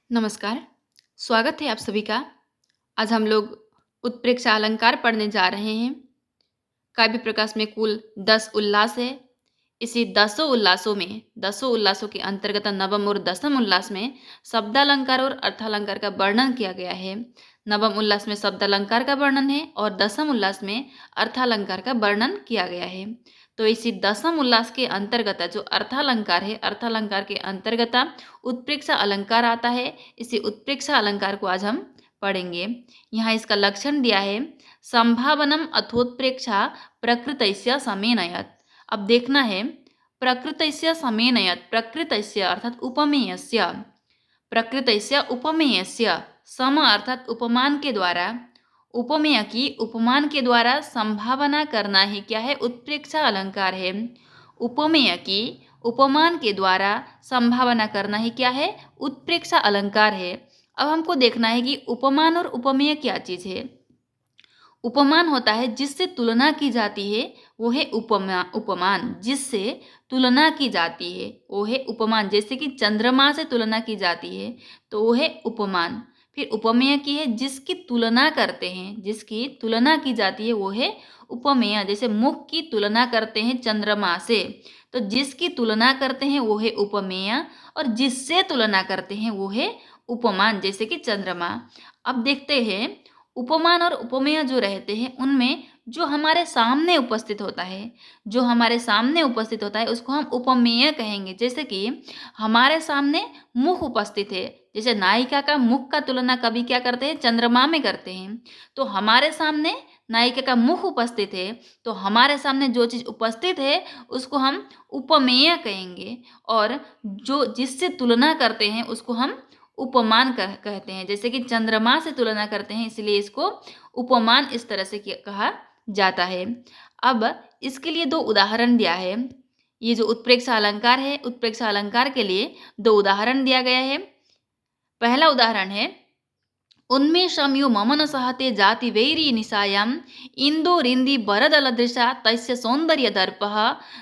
नमस्कार, स्वागत है आप सभी का। आज हम लोग उत्प्रेक्षा अलंकार पढ़ने जा रहे हैं। काव्य प्रकाश में कुल 10 उल्लास है। इसी दसों उल्लासों के अंतर्गत नवम और दसम उल्लास में शब्दालंकार और अर्थालंकार का वर्णन किया गया है। नवम उल्लास में शब्दालंकार का वर्णन है और दसम उल्लास में अर्थालंकार का वर्णन किया गया है। तो इसी दसम उल्लास के अंतर्गत जो अर्थालंकार है, अर्थालंकार के अंतर्गत उत्प्रेक्षा अलंकार आता है। इसी उत्प्रेक्षा अलंकार को आज हम पढ़ेंगे। यहाँ इसका लक्षण दिया है, संभावनम अथोत्प्रेक्षा प्रकृतैस्य समेनयत्। अब देखना है, प्रकृतैस्य समेनयत्, प्रकृतैस्य अर्थात उपमेयस्य, प्रकृतैस्य उपमेयस्य, सम अर्थात उपमान के द्वारा, उपमेय की उपमान के द्वारा संभावना करना ही क्या है? उत्प्रेक्षा अलंकार है। उपमेय की उपमान के द्वारा संभावना करना ही क्या है? उत्प्रेक्षा अलंकार है। अब हमको देखना है कि उपमान और उपमेय क्या चीज़ है। उपमान होता है जिससे तुलना की जाती है, वो है उपमान। जिससे तुलना की जाती है वो है उपमान। जैसे कि चंद्रमा से तुलना की जाती है तो वो है उपमान। फिर उपमेय की है जिसकी तुलना करते हैं, जिसकी तुलना की जाती है वो है उपमेय। जैसे मुख की तुलना करते हैं चंद्रमा से, तो जिसकी तुलना करते हैं वो है उपमेय और जिससे तुलना करते हैं वो है उपमान, जैसे कि चंद्रमा। अब देखते हैं, उपमान और उपमेय जो रहते हैं उनमें जो हमारे सामने उपस्थित होता है, जो हमारे सामने उपस्थित होता है उसको हम उपमेय कहेंगे। जैसे कि हमारे सामने मुख उपस्थित है, जैसे नायिका का मुख का तुलना कभी क्या करते हैं? चंद्रमा में करते हैं। तो हमारे सामने नायिका का मुख उपस्थित है, तो हमारे सामने जो चीज़ उपस्थित है उसको हम उपमेय कहेंगे। और जो जिससे तुलना करते हैं उसको हम उपमान कहते हैं। जैसे कि चंद्रमा से तुलना करते हैं इसलिए इसको उपमान इस तरह से कहा जाता है। अब इसके लिए दो उदाहरण दिया है। ये जो उत्प्रेक्षा अलंकार है, उत्प्रेक्षा अलंकार के लिए दो उदाहरण दिया गया है। पहला उदाहरण है, उन्मेषम्यो मम न सहते जाति वैरी निशायाम इंदोरिंदी बरदलदृशा तस्य सौंदर्य दर्पः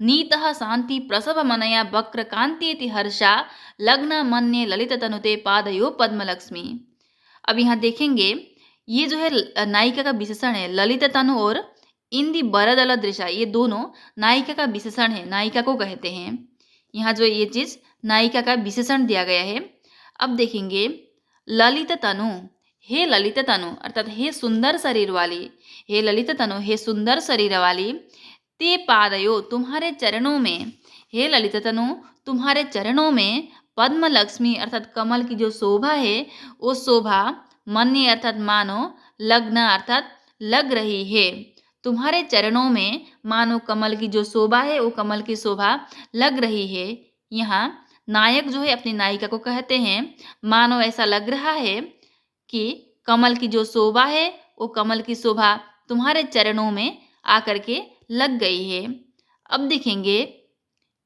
नीतः शांति प्रसव मनया वक्र कांति हर्षा लग्न मन्ये ललित तनुते पादयो पद्मलक्ष्मी। अब यहाँ देखेंगे, ये जो है नायिका का विशेषण है। ललित तनु और इंदी बरदल दृशा, ये दोनों नायिका का विशेषण है, नायिका को कहते हैं। यहाँ जो ये चीज नायिका का विशेषण दिया गया है। अब देखेंगे, ललित तनु, हे ललित तनु अर्थात हे सुंदर शरीर वाली, हे ललित तनु हे सुंदर शरीर वाली, ते पादयो तुम्हारे चरणों में, हे ललित तनु तुम्हारे चरणों में पद्म लक्ष्मी अर्थात कमल की जो शोभा है वो शोभा, मन्य अर्थात मानो, लग्न अर्थात लग रही है। तुम्हारे चरणों में मानो कमल की जो शोभा है वो कमल की शोभा लग रही है। यहाँ नायक जो है अपनी नायिका को कहते हैं, मानो ऐसा लग रहा है कि कमल की जो शोभा है वो कमल की शोभा तुम्हारे चरणों में आकर के लग गई है। अब देखेंगे,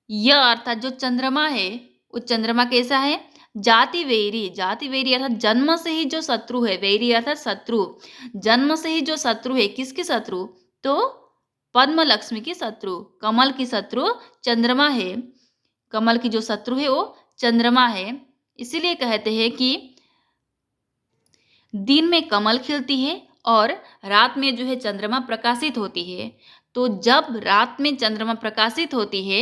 यह अर्थात जो चंद्रमा है वो चंद्रमा कैसा है? जाति वैरी, जाति वैरी अर्थात जन्म से ही जो शत्रु है, वैरी अर्थात शत्रु, जन्म से ही जो शत्रु है। किसकी शत्रु? तो पद्म लक्ष्मी की शत्रु, कमल की शत्रु चंद्रमा है। कमल की जो शत्रु है वो चंद्रमा है। इसीलिए कहते हैं कि दिन में कमल खिलती है और रात में जो है चंद्रमा प्रकाशित होती है। तो जब रात में चंद्रमा प्रकाशित होती है,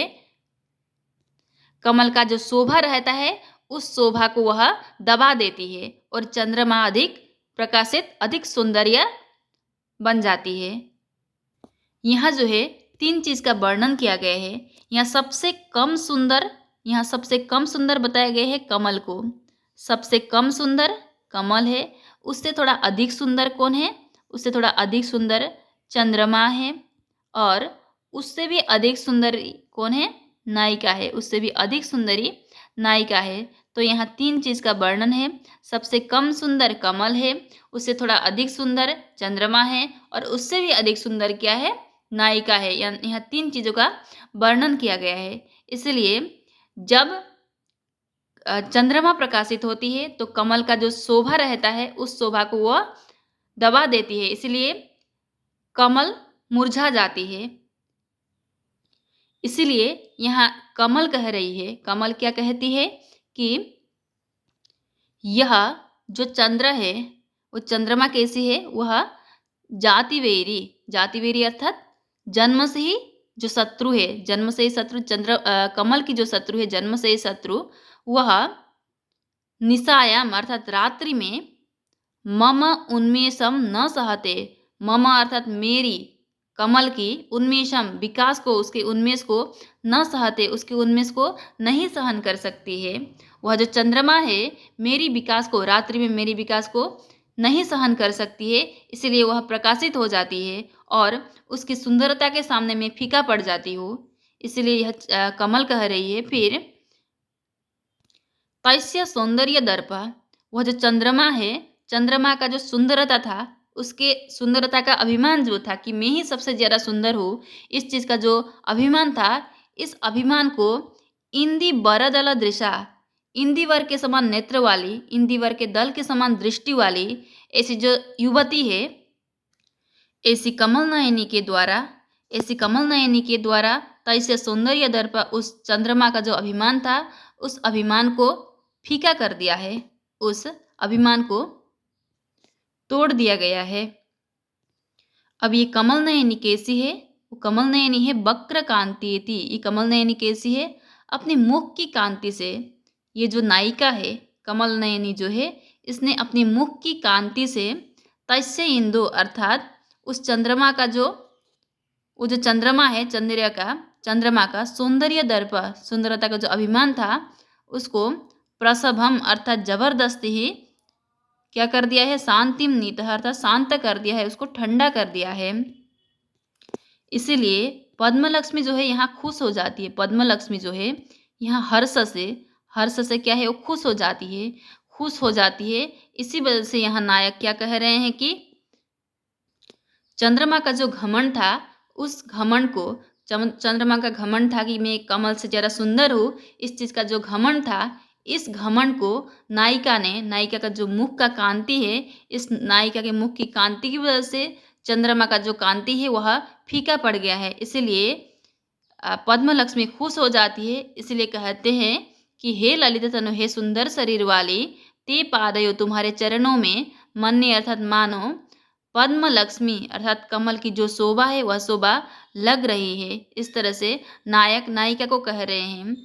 कमल का जो शोभा रहता है उस शोभा को वह दबा देती है और चंद्रमा अधिक प्रकाशित, अधिक सौंदर्य बन जाती है। यहाँ जो है तीन चीज का वर्णन किया गया है। यहाँ सबसे कम सुंदर, यहाँ सबसे कम सुंदर बताया गया है कमल को। सबसे कम सुंदर कमल है, उससे थोड़ा अधिक सुंदर कौन है? उससे थोड़ा अधिक सुंदर चंद्रमा है और उससे भी अधिक सुंदर कौन है? नायिका है। उससे भी अधिक सुंदरी नायिका है। तो यहाँ तीन चीज का वर्णन है। सबसे कम सुंदर कमल है, उससे थोड़ा अधिक सुंदर चंद्रमा है और उससे भी अधिक सुंदर क्या है? नायिका है। यहाँ तीन चीजों का वर्णन किया गया है। इसलिए जब चंद्रमा प्रकाशित होती है तो कमल का जो शोभा रहता है उस शोभा को वह दबा देती है, इसलिए कमल मुरझा जाती है। इसीलिए यहाँ कमल कह रही है, कमल क्या कहती है कि यह जो चंद्र है, वो चंद्रमा कैसी है? वह जातिवेरी, जातिवेरी अर्थात जन्म से ही जो शत्रु है, जन्म से ही शत्रु कमल की जो शत्रु है, जन्म से ही शत्रु, वह निशायाम अर्थात रात्रि में मम उन्मेषम न सहते, मम अर्थात मेरी, कमल की उन्मेषम विकास को, उसके उन्मेष को न सहते, उसके उन्मेष को नहीं सहन कर सकती है। वह जो चंद्रमा है मेरी विकास को, रात्रि में मेरी विकास को नहीं सहन कर सकती है, इसलिए वह प्रकाशित हो जाती है और उसकी सुंदरता के सामने मैं फीका पड़ जाती हूँ। इसलिए यह कमल कह रही है। फिर तस्य सौंदर्य दर्प, वह जो चंद्रमा है, चंद्रमा का जो सुंदरता था, उसके सुंदरता का अभिमान जो था कि मैं ही सबसे ज़्यादा सुंदर हूँ, इस चीज़ का जो अभिमान था, इस अभिमान को इंदी बरदल दृशा, इंदिवर के समान नेत्र वाली, इंदिवर के दल के समान दृष्टि वाली ऐसी जो युवती है, ऐसी कमल नयनी के द्वारा, ऐसी कमल नयनी के द्वारा तैसे सौंदर्य दर्प, उस चंद्रमा का जो अभिमान था, उस अभिमान को फीका कर दिया है, उस अभिमान को तोड़ दिया गया है। अब ये कमल नयनी कैसी है? वो कमल नयनी है वक्र कांति थी। ये कमल नयनी कैसी है? अपने मुख की कांति से। ये जो नायिका है कमल नयनी जो है, इसने अपने मुख की कांति से तस्य इंदु अर्थात उस चंद्रमा का जो, वो जो चंद्रमा है, चंद्रमा का सौंदर्य दर्प, सुंदरता का जो अभिमान था, उसको प्रसभम अर्थात जबरदस्ती ही क्या कर दिया है? शांतिम नीत अर्थात शांत कर दिया है, उसको ठंडा कर दिया है। इसीलिए पद्मलक्ष्मी जो है यहाँ खुश हो जाती है। पद्मलक्ष्मी जो है यहाँ हर्ष से क्या है? वो खुश हो जाती है, खुश हो जाती है। इसी वजह से यहाँ नायक क्या कह रहे हैं कि चंद्रमा का जो घमंड था, उस घमंड को, चंद्रमा का घमंड था कि मैं कमल से ज़्यादा सुंदर हूँ, इस चीज़ का जो घमंड था, इस घमंड को नायिका ने, नायिका का जो मुख का कांति है, इस नायिका के मुख की कांति की वजह से चंद्रमा का जो कांति है वह फीका पड़ गया है। इसीलिए पद्मलक्ष्मी खुश हो जाती है। इसलिए कहते हैं कि हे ललित तनु, हे सुंदर शरीर वाली, ते पादयो, तुम्हारे चरणों में, मन्ने अर्थात मानो, पद्म लक्ष्मी अर्थात कमल की जो शोभा है वह शोभा लग रही है। इस तरह से नायक नायिका को कह रहे हैं।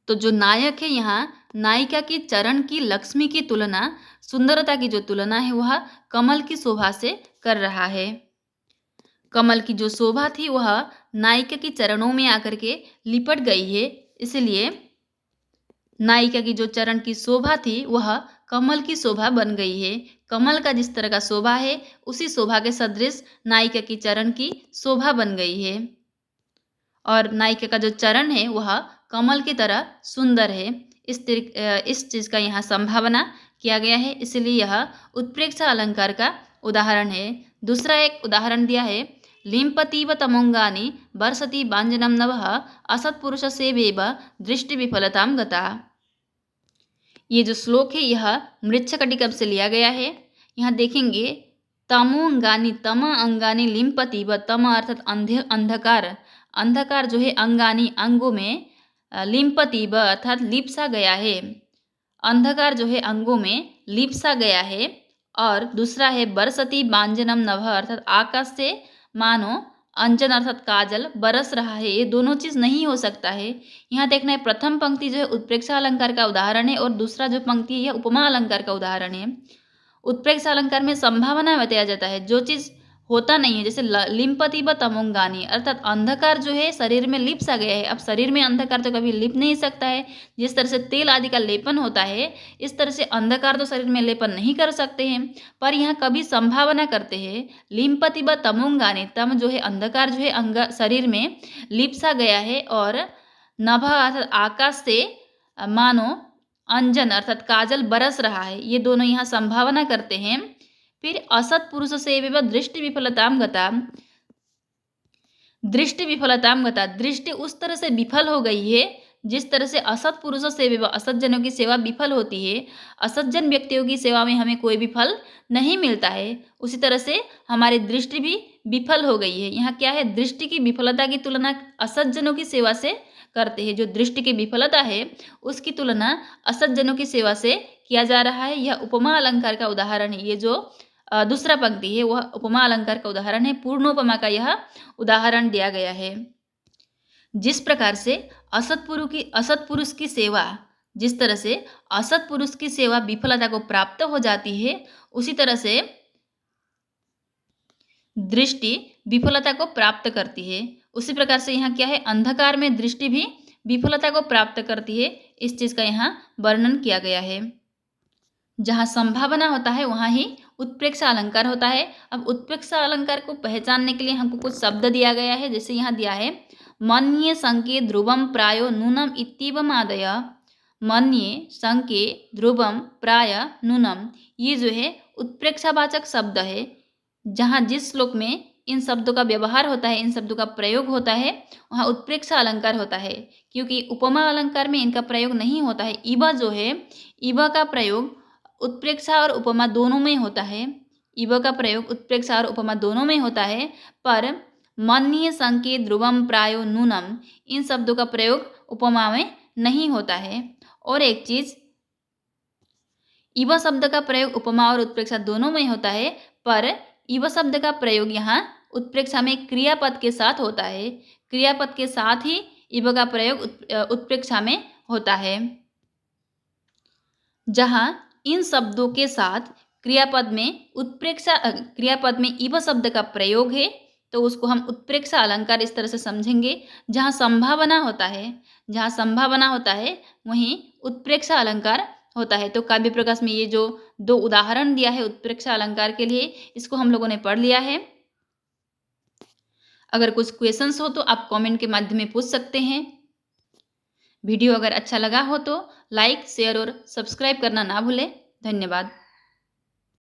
तो जो नायक है यहाँ नायिका की चरण की लक्ष्मी की तुलना, सुंदरता की जो तुलना है वह कमल की शोभा से कर रहा है। कमल की जो शोभा थी वह नायिका की चरणों में आकर के लिपट गई है। इसलिए नायिका की जो चरण की शोभा थी वह कमल की शोभा बन गई है। कमल का जिस तरह का शोभा है, उसी शोभा के सदृश नायिका की चरण की शोभा बन गई है। और नायिका का जो चरण है वह कमल की तरह सुंदर है। इस चीज़ का यहाँ संभावना किया गया है। इसलिए यह उत्प्रेक्षा अलंकार का उदाहरण है। दूसरा एक उदाहरण दिया है, लिम्पतीव तमोंगानी वर्षति बांजनम नवः असत्पुरुष सेवेव दृष्टि विफलताम गता। ये जो श्लोक है यह मृच्छकटिकम से लिया गया है। यहाँ देखेंगे तमोंगानी, तम अंगानी लिम्पतीव, तम अर्थात अंधकार, अंधकार जो है अंगानी अंगों में, लिम्पतीव अर्थात लिपसा गया है, अंधकार जो है अंगों में लिपसा गया है। और दूसरा है बरसती बांजनम नभ अर्थात आकाश से मानो अंजन अर्थात काजल बरस रहा है। ये दोनों चीज़ नहीं हो सकता है। यहाँ देखना है प्रथम पंक्ति जो है उत्प्रेक्षा अलंकार का उदाहरण है और दूसरा जो पंक्ति है यह उपमा अलंकार का उदाहरण है। उत्प्रेक्षा अलंकार में संभावना बताया जाता है, जो चीज़ होता नहीं है, जैसे लिम्पति व तमोंगानी अर्थात अंधकार जो है शरीर में लिप सा गया है। अब शरीर में अंधकार तो कभी लिप नहीं सकता है। जिस तरह से तेल आदि का लेपन होता है, इस तरह से अंधकार तो शरीर में लेपन नहीं कर सकते हैं। पर यहाँ कभी संभावना करते हैं लिम्पति व तमोंगानी, तम जो है अंधकार जो है अंग शरीर में लिप सा गया है, और नभ अर्थात आकाश से मानो अंजन अर्थात काजल बरस रहा है। ये दोनों यहाँ संभावना करते हैं। फिर असत पुरुष से विव दृष्टि विफलताम गता, दृष्टि विफलताम गता, दृष्टि उस तरह से विफल हो गई है जिस तरह से असत पुरुष से विव, असत जनों की सेवा विफल होती है। असत जन व्यक्तियों की सेवा में हमें कोई भी फल नहीं मिलता है, उसी तरह से हमारी दृष्टि भी विफल हो गई है। यहाँ क्या है, दृष्टि की विफलता की तुलना असत जनों की सेवा से करते हैं। जो दृष्टि की विफलता है उसकी तुलना असत जनों की सेवा से किया जा रहा है। यह उपमा अलंकार का उदाहरण है। ये जो दूसरा पंक्ति है वह उपमा अलंकार का उदाहरण है। पूर्णोपमा का यह उदाहरण दिया गया है। जिस प्रकार से असत पुरुष की सेवा, जिस तरह से असत पुरुष की सेवा विफलता को प्राप्त हो जाती है, उसी तरह से दृष्टि विफलता को प्राप्त करती है। उसी प्रकार से यहाँ क्या है, अंधकार में दृष्टि भी विफलता को प्राप्त करती है। इस चीज का यहाँ वर्णन किया गया है। जहाँ संभावना होता है वहाँ ही उत्प्रेक्षा अलंकार होता है। अब उत्प्रेक्षा अलंकार को पहचानने के लिए हमको कुछ शब्द दिया गया है। जैसे यहाँ दिया है, मन्ये संके ध्रुवम प्रायो नूनम इत्येवम आदय। मन्ये संके ध्रुवम प्राय नूनम, ये जो है उत्प्रेक्षावाचक शब्द है। जहाँ जिस श्लोक में इन शब्दों का व्यवहार होता है, इन शब्दों का प्रयोग होता है, वहाँ उत्प्रेक्षा अलंकार होता है। क्योंकि उपमा अलंकार में इनका प्रयोग नहीं होता है। इव जो है, इव का प्रयोग उत्प्रेक्षा और उपमा दोनों में होता है। इव का प्रयोग उत्प्रेक्षा और उपमा दोनों में होता है। पर मन्ये संके ध्रुवम प्रायो नूनम, इन शब्दों का प्रयोग उपमा में नहीं होता है। और एक चीज, इव शब्द का प्रयोग उपमा और उत्प्रेक्षा दोनों में होता है, पर इव शब्द का प्रयोग यहाँ उत्प्रेक्षा में क्रियापद के साथ होता है। क्रियापद के साथ ही इव का प्रयोग उत्प्रेक्षा में होता है। जहाँ इन शब्दों के साथ क्रियापद में इव शब्द का प्रयोग है, तो उसको हम उत्प्रेक्षा अलंकार इस तरह से समझेंगे। जहाँ संभावना होता है वहीं उत्प्रेक्षा अलंकार होता है। तो काव्य प्रकाश में ये जो दो उदाहरण दिया है उत्प्रेक्षा अलंकार के लिए, इसको हम लोगों ने पढ़ लिया है। अगर कुछ क्वेश्चंस हो तो आप कमेंट के माध्यम में पूछ सकते हैं। वीडियो अगर अच्छा लगा हो तो लाइक, शेयर और सब्सक्राइब करना ना भूलें। धन्यवाद।